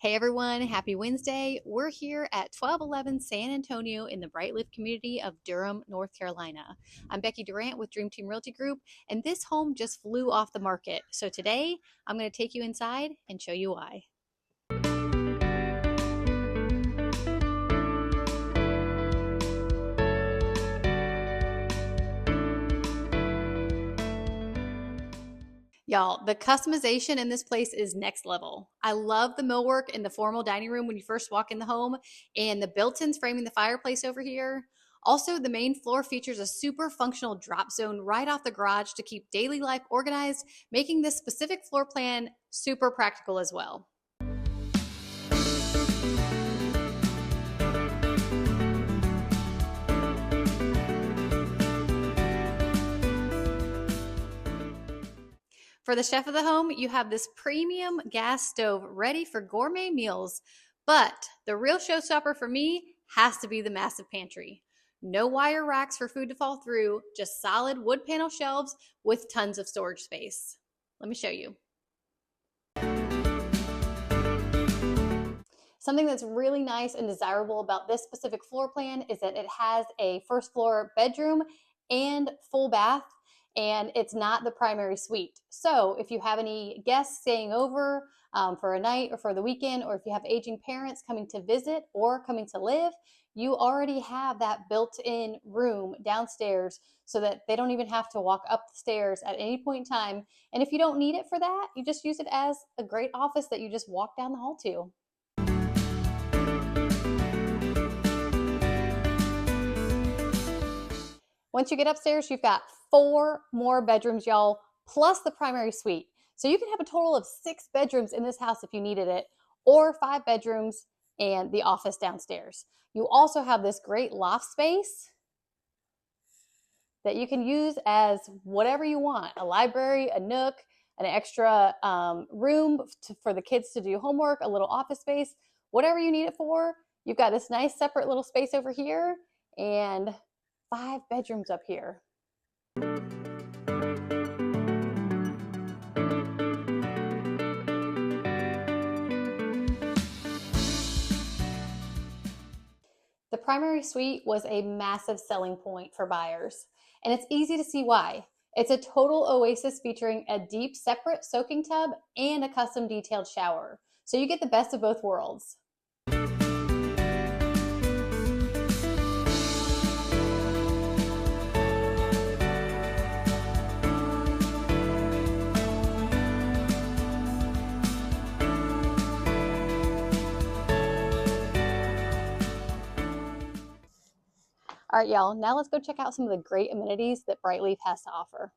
Hey everyone, happy Wednesday. We're here at 1211 San Antonio in the Brightleaf community of Durham, North Carolina. I'm Becky Durant with Dream Team Realty Group, and this home just flew off the market. So today I'm going to take you inside and show you why. Y'all, the customization in this place is next level. I love the millwork in the formal dining room when you first walk in the home and the built-ins framing the fireplace over here. Also, the main floor features a super functional drop zone right off the garage to keep daily life organized, making this specific floor plan super practical as well. For the chef of the home, you have this premium gas stove ready for gourmet meals. But the real showstopper for me has to be the massive pantry. No wire racks for food to fall through, just solid wood panel shelves with tons of storage space. Let me show you. Something that's really nice and desirable about this specific floor plan is that it has a first floor bedroom and full bath, and it's not the primary suite. So if you have any guests staying over for a night or for the weekend, or if you have aging parents coming to visit or coming to live, you already have that built-in room downstairs so that they don't even have to walk up the stairs at any point in time. And if you don't need it for that, you just use it as a great office that you just walk down the hall to. Once you get upstairs, you've got 4 more bedrooms, y'all, plus the primary suite. So you can have a total of 6 bedrooms in this house if you needed it, or 5 bedrooms and the office downstairs. You also have this great loft space that you can use as whatever you want, a library, a nook, an extra room for the kids to do homework, a little office space, whatever you need it for. You've got this nice separate little space over here and 5 bedrooms up here. The primary suite was a massive selling point for buyers, and it's easy to see why. It's a total oasis featuring a deep separate soaking tub and a custom detailed shower. So you get the best of both worlds. All right, y'all, now let's go check out some of the great amenities that Brightleaf has to offer.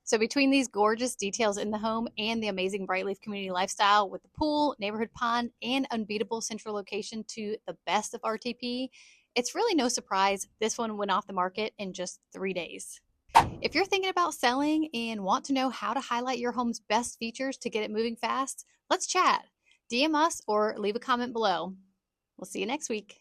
So between these gorgeous details in the home and the amazing Brightleaf community lifestyle with the pool, neighborhood pond, and unbeatable central location to the best of RTP, it's really no surprise this one went off the market in just 3 days. If you're thinking about selling and want to know how to highlight your home's best features to get it moving fast, let's chat. DM us or leave a comment below. We'll see you next week.